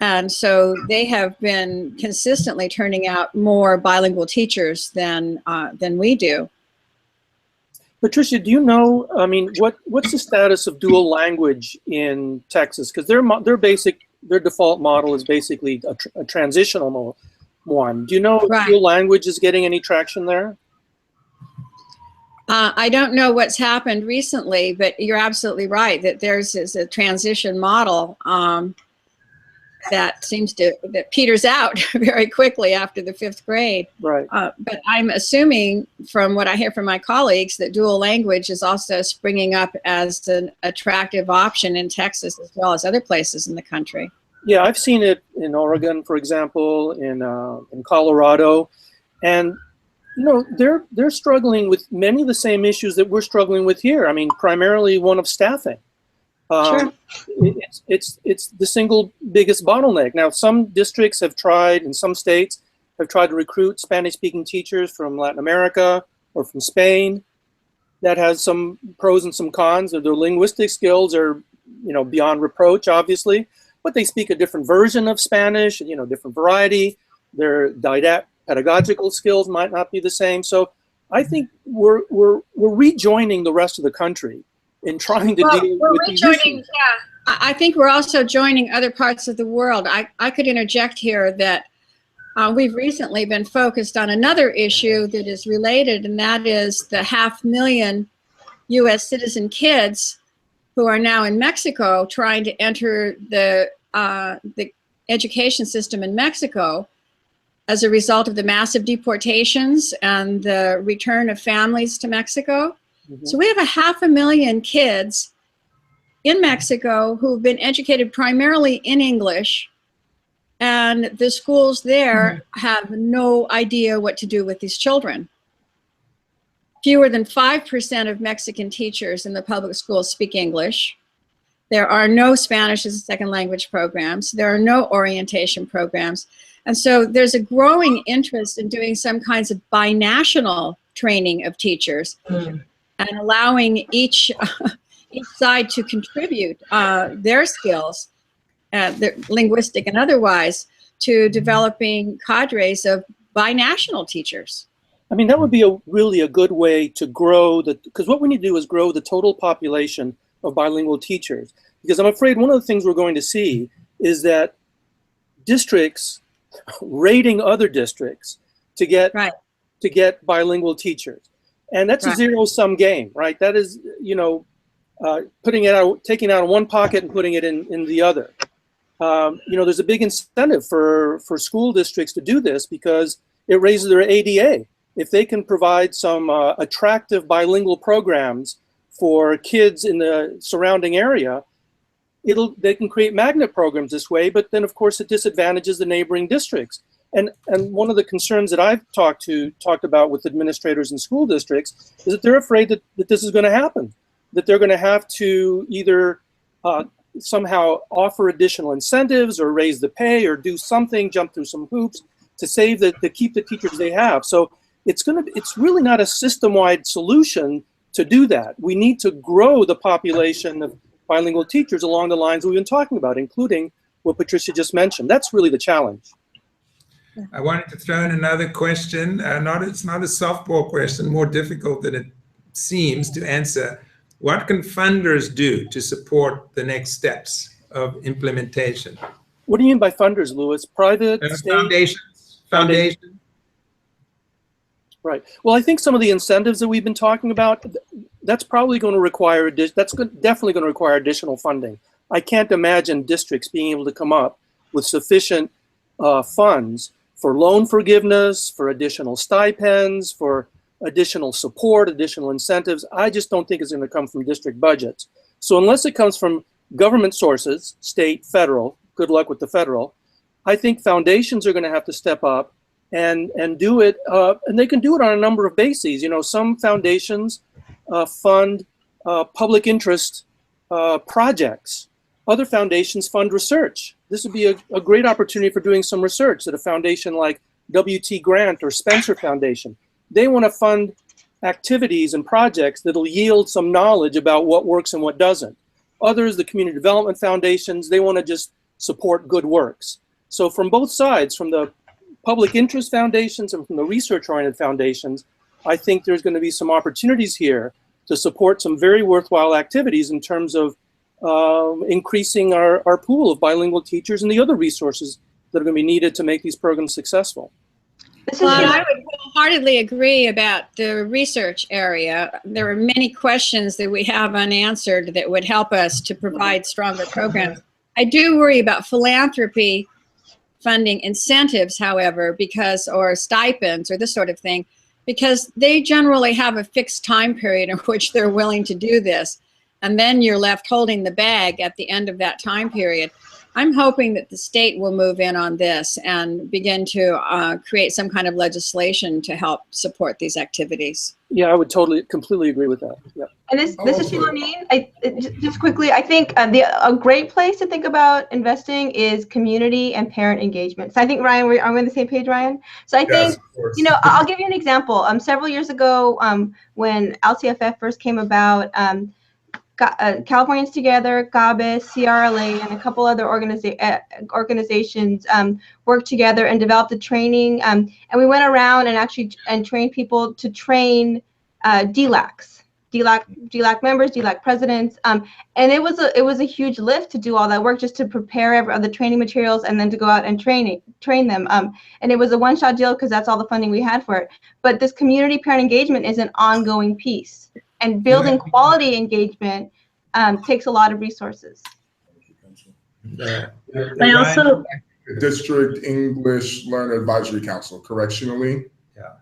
And so they have been consistently turning out more bilingual teachers than we do. Patricia, do you know, I mean, what's the status of dual language in Texas? Because their default model is basically a transitional one. Do you know if dual language is getting any traction there? I don't know what's happened recently, but you're absolutely right that theirs is a transition model that peters out very quickly after the 5th grade. Right. But I'm assuming from what I hear from my colleagues that dual language is also springing up as an attractive option in Texas as well as other places in the country. Yeah, I've seen it in Oregon, for example, in Colorado, and you know, they're struggling with many of the same issues that we're struggling with here. I mean, primarily one of staffing. Sure. It's the single biggest bottleneck. Now, some districts have tried, and some states have tried to recruit Spanish-speaking teachers from Latin America or from Spain. That has some pros and some cons. Their linguistic skills are, you know, beyond reproach, obviously, but they speak a different version of Spanish, you know, different variety. Their pedagogical skills might not be the same. So I think we're rejoining the rest of the country in trying to deal with these issues. Yeah, I think we're also joining other parts of the world. I could interject here that we've recently been focused on another issue that is related, and that is the 500,000 U.S. citizen kids who are now in Mexico trying to enter the education system in Mexico. as a result of the massive deportations and the return of families to Mexico. Mm-hmm. So we have 500,000 kids in Mexico who've been educated primarily in English, and the schools there have no idea what to do with these children. Fewer than 5% of Mexican teachers in the public schools speak English. There are no Spanish as a second language programs. There are no orientation programs. And so there's a growing interest in doing some kinds of binational training of teachers and allowing each side to contribute their skills, linguistic and otherwise, to developing cadres of binational teachers. I mean, that would be really a good way to grow because what we need to do is grow the total population of bilingual teachers. Because I'm afraid one of the things we're going to see is that districts rating other districts to get bilingual teachers. And that's a zero-sum game, right? That is, taking it out of one pocket and putting it in the other. There's a big incentive for school districts to do this because it raises their ADA. If they can provide some attractive bilingual programs for kids in the surrounding area, they can create magnet programs this way, but then of course it disadvantages the neighboring districts. And one of the concerns that I've talked about with administrators in school districts is that they're afraid that this is going to happen, that they're going to have to either somehow offer additional incentives or raise the pay or do something, jump through some hoops to keep the teachers they have. So it's really not a system-wide solution to do that. We need to grow the population of bilingual teachers along the lines we've been talking about, including what Patricia just mentioned. That's really the challenge. I wanted to throw in another question. It's not a softball question, more difficult than it seems to answer. What can funders do to support the next steps of implementation? What do you mean by funders, Louis? Private, state? Foundation. Right. Well, I think some of the incentives that we've been talking about, that's probably going to require, definitely going to require additional funding. I can't imagine districts being able to come up with sufficient funds for loan forgiveness, for additional stipends, for additional support, additional incentives. I just don't think it's going to come from district budgets. So unless it comes from government sources, state, federal, good luck with the federal, I think foundations are going to have to step up and do it, and they can do it on a number of bases. Some foundations fund public interest projects. Other foundations fund research. This would be a great opportunity for doing some research at a foundation like W.T. Grant or Spencer Foundation. They want to fund activities and projects that'll yield some knowledge about what works and what doesn't. Others, the community development foundations, they want to just support good works. So from both sides, from the public interest foundations and from the research-oriented foundations, I think there's going to be some opportunities here to support some very worthwhile activities in terms of increasing our pool of bilingual teachers and the other resources that are going to be needed to make these programs successful. Well, I would wholeheartedly agree about the research area. There are many questions that we have unanswered that would help us to provide stronger programs. I do worry about philanthropy funding incentives, however, or stipends or this sort of thing, because they generally have a fixed time period in which they're willing to do this. And then you're left holding the bag at the end of that time period. I'm hoping that the state will move in on this and begin to create some kind of legislation to help support these activities. Yeah, I would completely agree with that. Yeah. And this is Shilonine. Just quickly, I think a great place to think about investing is community and parent engagement. So I think, Ryan, are we on the same page, Ryan? So I think, I'll give you an example. Several years ago, when LCFF first came about, Californians Together, GABIS, CRLA, and a couple other organizations worked together and developed a training. And we went around and trained people to train DLACs, DLAC members, DLAC presidents. And it was a huge lift to do all that work just to prepare the training materials and then to go out and train them. And it was a one-shot deal because that's all the funding we had for it. But this community parent engagement is an ongoing piece. And building quality engagement takes a lot of resources. I also, The District English Learner Advisory Council, correct, Shinalee? Yeah.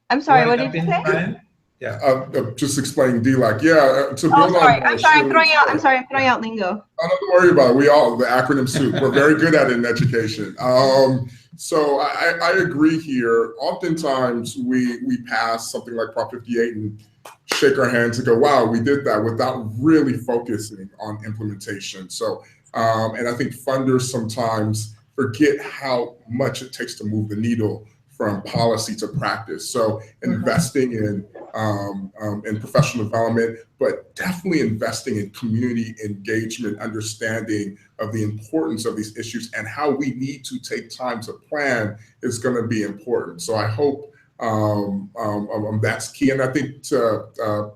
I'm sorry, what did you say? Brian? Yeah. Just explaining DLAC. Yeah, to build Oh, sorry. on I'm sorry. I'm sorry. I'm throwing out lingo. Oh, don't worry about it. We all, the acronym soup, we're very good at it in education. So I agree here. Oftentimes we pass something like Prop 58 and shake our hands and go, wow, we did that, without really focusing on implementation. So, and I think funders sometimes forget how much it takes to move the needle from policy to practice. So investing in professional development, but definitely investing in community engagement, understanding of the importance of these issues and how we need to take time to plan is going to be important. So I hope that's key. And I think to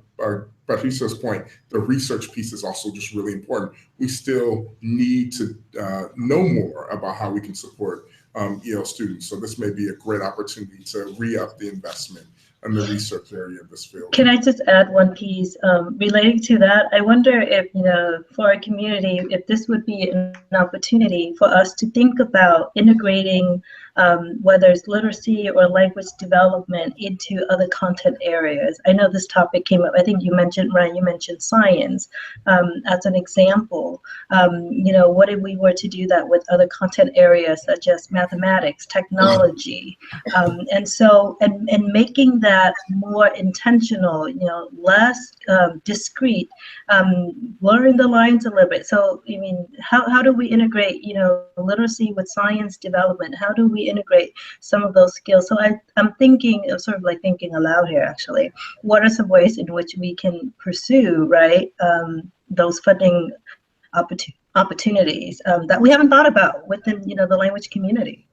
Patricia's point, the research piece is also just really important. We still need to know more about how we can support EL students. So this may be a great opportunity to re-up the investment in the research area of this field. Can I just add one piece relating to that? I wonder if, for our community, if this would be an opportunity for us to think about integrating whether it's literacy or language development into other content areas. I know this topic came up. I think you mentioned, Ryan, you mentioned science as an example. What if we were to do that with other content areas such as mathematics, technology, and making that more intentional, less discrete, blurring the lines a little bit. So, I mean, how do we integrate, literacy with science development? How do we integrate some of those skills? So I'm thinking of sort of like thinking aloud here, actually. What are some ways in which we can pursue, right, those funding opportunities that we haven't thought about within, the language community?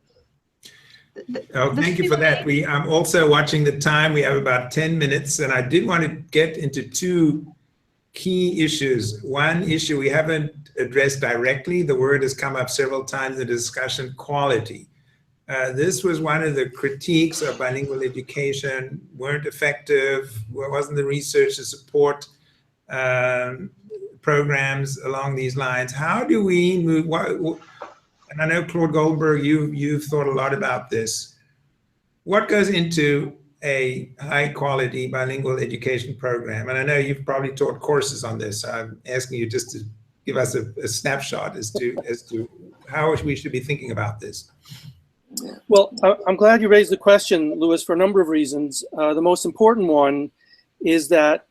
Oh, thank you for that. I'm also watching the time. We have about 10 minutes, and I did want to get into two key issues. One issue we haven't addressed directly, the word has come up several times in the discussion, quality. This was one of the critiques of bilingual education, weren't effective, wasn't the research to support programs along these lines. How do we move, and I know Claude Goldberg, you've thought a lot about this. What goes into a high quality bilingual education program? And I know you've probably taught courses on this. I'm asking you just to give us a snapshot as to how we should be thinking about this. Well, I'm glad you raised the question, Louis, for a number of reasons. The most important one is that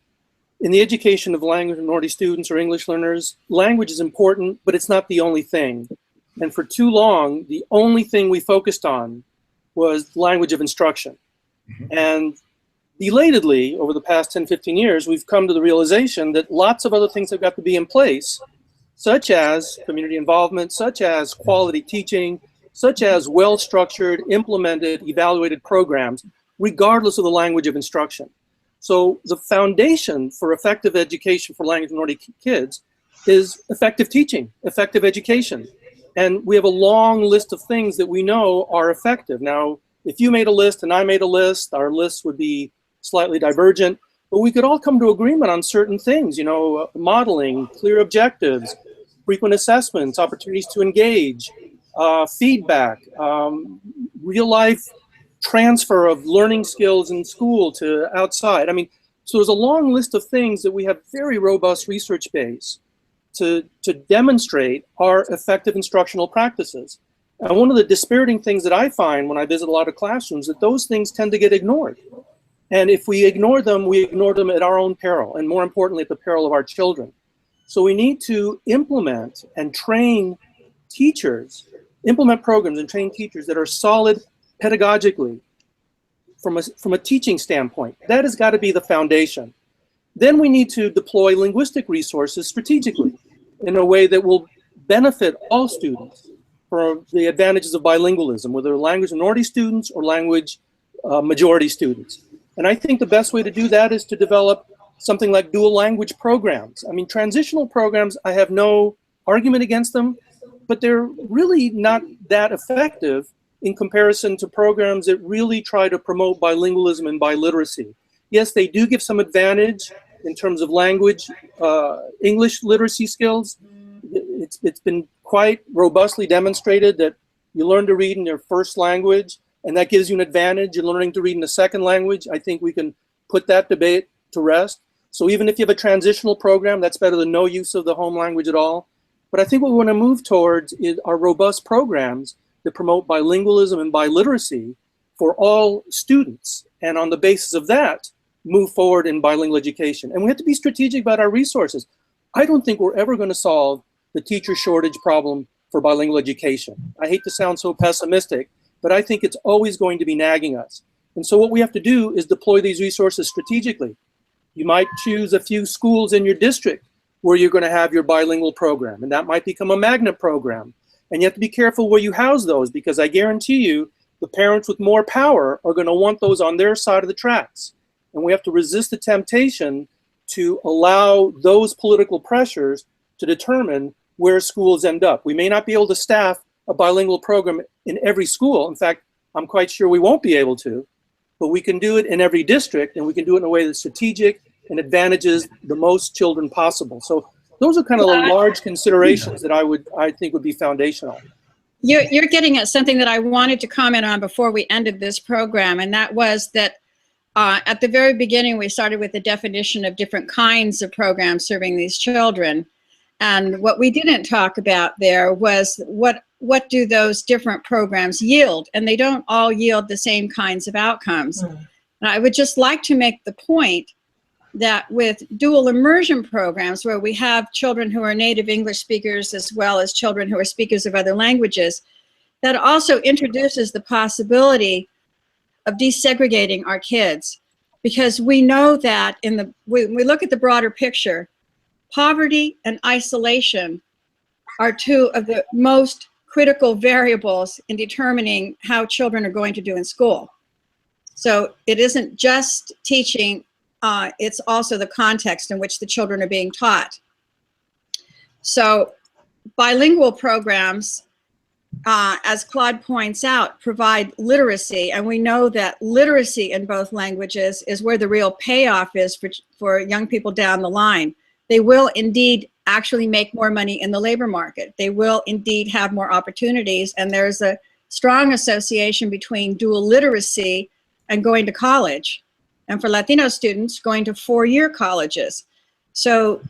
in the education of language minority students or English learners, language is important, but it's not the only thing. And for too long, the only thing we focused on was language of instruction. And belatedly, over the past 10, 15 years, we've come to the realization that lots of other things have got to be in place, such as community involvement, such as quality teaching, such as well-structured, implemented, evaluated programs, regardless of the language of instruction. So the foundation for effective education for language minority kids is effective teaching, effective education. And we have a long list of things that we know are effective. Now, if you made a list and I made a list, our lists would be slightly divergent, but we could all come to agreement on certain things, modeling, clear objectives, frequent assessments, opportunities to engage, feedback, real life transfer of learning skills in school to outside. I mean, so there's a long list of things that we have very robust research base to demonstrate are effective instructional practices. And one of the dispiriting things that I find when I visit a lot of classrooms, that those things tend to get ignored. And if we ignore them at our own peril, and more importantly, at the peril of our children. So we need to implement and train teachers, implement programs and train teachers that are solid pedagogically from a teaching standpoint. That has got to be the foundation. Then we need to deploy linguistic resources strategically in a way that will benefit all students for the advantages of bilingualism, whether language minority students or language majority students. And I think the best way to do that is to develop something like dual language programs. I mean, transitional programs, I have no argument against them, but they're really not that effective in comparison to programs that really try to promote bilingualism and biliteracy. Yes, they do give some advantage in terms of language, English literacy skills. It's been quite robustly demonstrated that you learn to read in your first language, and that gives you an advantage in learning to read in a second language. I think we can put that debate to rest. So even if you have a transitional program, that's better than no use of the home language at all. But I think what we want to move towards are robust programs that promote bilingualism and biliteracy for all students. And on the basis of that, move forward in bilingual education. And we have to be strategic about our resources. I don't think we're ever going to solve the teacher shortage problem for bilingual education. I hate to sound so pessimistic, but I think it's always going to be nagging us. And so what we have to do is deploy these resources strategically. You might choose a few schools in your district where you're going to have your bilingual program, and that might become a magnet program. And you have to be careful where you house those, because I guarantee you the parents with more power are going to want those on their side of the tracks. And we have to resist the temptation to allow those political pressures to determine where schools end up. We may not be able to staff a bilingual program in every school. In fact, I'm quite sure we won't be able to, but we can do it in every district, and we can do it in a way that's strategic and advantages the most children possible. So those are kind of the large considerations that I think would be foundational. You're getting at something that I wanted to comment on before we ended this program, and that was that at the very beginning, we started with the definition of different kinds of programs serving these children. And what we didn't talk about there was what do those different programs yield? And they don't all yield the same kinds of outcomes. And I would just like to make the point that with dual immersion programs, where we have children who are native English speakers as well as children who are speakers of other languages, that also introduces the possibility of desegregating our kids. Because we know that when we look at the broader picture, poverty and isolation are two of the most critical variables in determining how children are going to do in school. So it isn't just teaching, it's also the context in which the children are being taught. So bilingual programs, as Claude points out, provide literacy, and we know that literacy in both languages is where the real payoff is for young people down the line. They will indeed actually make more money in the labor market. They will indeed have more opportunities, and there's a strong association between dual literacy and going to college, and for Latino students, going to four-year colleges. So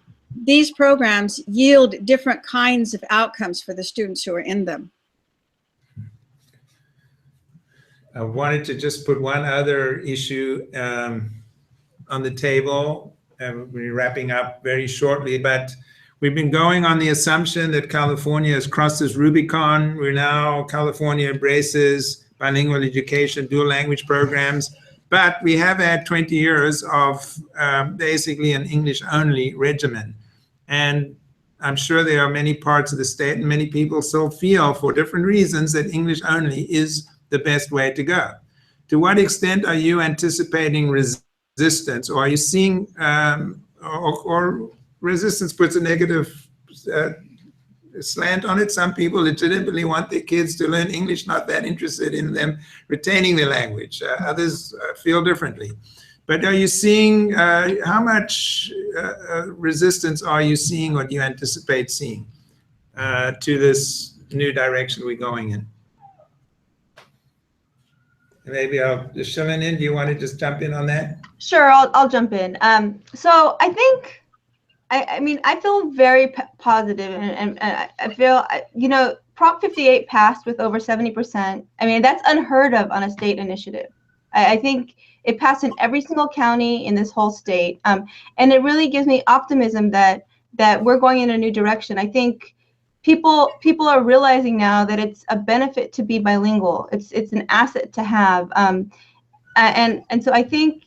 these programs yield different kinds of outcomes for the students who are in them. I wanted to just put one other issue on the table. We're wrapping up very shortly, but we've been going on the assumption that California has crossed this Rubicon. California embraces bilingual education, dual language programs, but we have had 20 years of basically an English-only regimen. And I'm sure there are many parts of the state and many people still feel for different reasons that English-only is the best way to go. To what extent are you anticipating resistance, or are you seeing, or resistance puts a negative slant on it? Some people legitimately want their kids to learn English, not that interested in them retaining their language. Others feel differently. But are you seeing, how much resistance are you seeing, or do you anticipate seeing to this new direction we're going in? Maybe I'll just shove in. Do you want to just jump in on that? Sure, I'll jump in. So I think, I mean, I feel very positive, and I feel, you know, Prop 58 passed with over 70%. I mean, that's unheard of on a state initiative. I think it passed in every single county in this whole state, and it really gives me optimism that we're going in a new direction. I think people are realizing now that it's a benefit to be bilingual. It's an asset to have, and so I think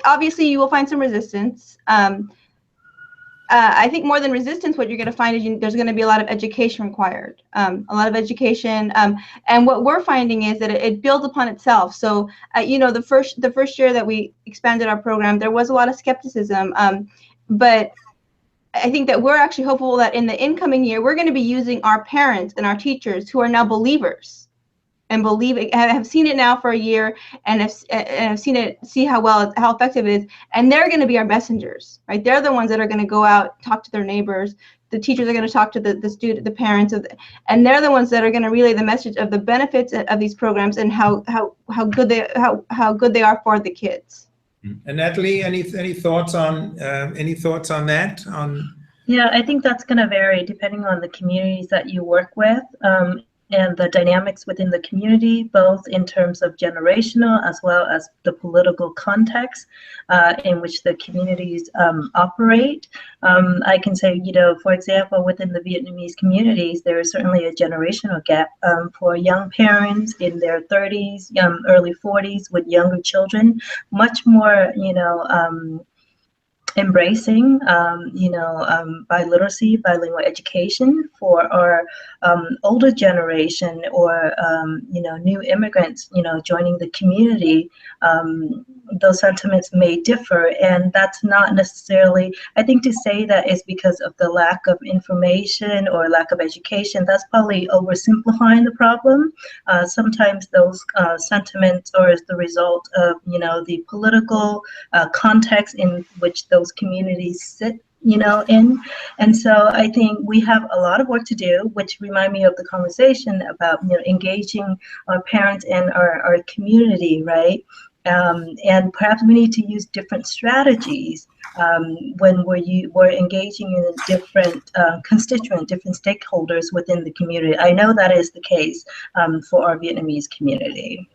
obviously you will find some resistance. I think more than resistance, what you're going to find is there's going to be a lot of education required, a lot of education. And what we're finding is that it builds upon itself. So, you know, the first year that we expanded our program, there was a lot of skepticism. But I think that we're actually hopeful that in the incoming year, we're going to be using our parents and our teachers who are now believers and have seen it now for a year and have see how effective it is, and they're going to be our messengers, right? They're the ones that are going to go out, talk to their neighbors, the teachers are going to talk to the parents and they're the ones that are going to relay the message of the benefits of these programs and how good they are for the kids. And Natalie, any thoughts on that? Yeah, I think that's going to vary depending on the communities that you work with, and the dynamics within the community, both in terms of generational as well as the political context in which the communities operate. I can say, for example, within the Vietnamese communities, there is certainly a generational gap for young parents in their 30s, early 40s with younger children, much more, embracing, biliteracy, bilingual education for our older generation or, new immigrants, joining the community. Those sentiments may differ, and that's not necessarily, I think to say that is because of the lack of information or lack of education, that's probably oversimplifying the problem. Sometimes those sentiments are as the result of, the political context in which those communities sit, in. And so I think we have a lot of work to do, which remind me of the conversation about, engaging our parents and our community, right? And perhaps we need to use different strategies when we're engaging in different constituent, different stakeholders within the community. I know that is the case for our Vietnamese community.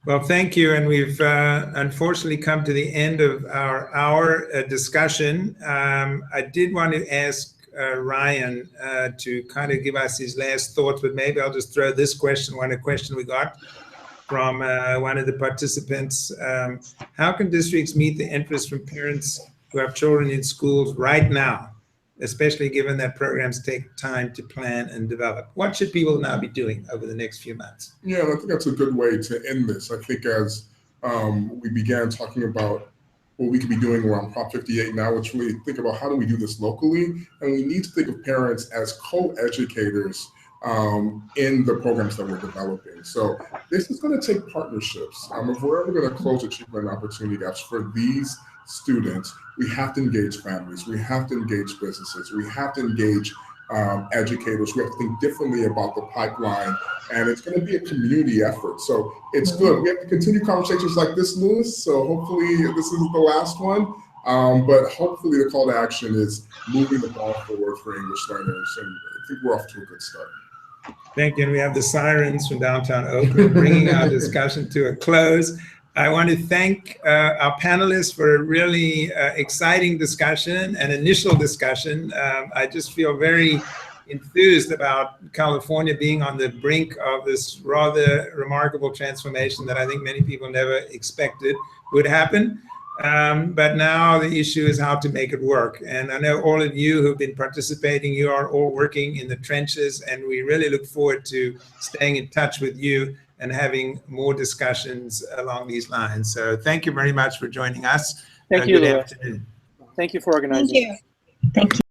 Well, thank you. And we've unfortunately come to the end of our hour discussion. I did want to ask Ryan to kind of give us his last thoughts, but maybe I'll just throw this question, a question we got from one of the participants. How can districts meet the interest from parents who have children in schools right now, especially given that programs take time to plan and develop? What should people now be doing over the next few months? Yeah, I think that's a good way to end this. I think as we began talking about what we could be doing around Prop 58 now, it's really think about how do we do this locally? And we need to think of parents as co-educators in the programs that we're developing. So this is going to take partnerships. If we're ever going to close achievement and opportunity gaps for these students, we have to engage families, we have to engage businesses, we have to engage educators. We have to think differently about the pipeline, and it's going to be a community effort. So it's good. We have to continue conversations like this, Louis. So hopefully this isn't the last one, but hopefully the call to action is moving the ball forward for English learners, and I think we're off to a good start. Thank you. And we have the sirens from downtown Oakland bringing our discussion to a close. I want to thank our panelists for a really exciting discussion and initial discussion. I just feel very enthused about California being on the brink of this rather remarkable transformation that I think many people never expected would happen. But now the issue is how to make it work. And I know all of you who've been participating, you are all working in the trenches, and we really look forward to staying in touch with you and having more discussions along these lines. So thank you very much for joining us. Thank you. Good afternoon. Thank you for organizing. Thank you. Thank you.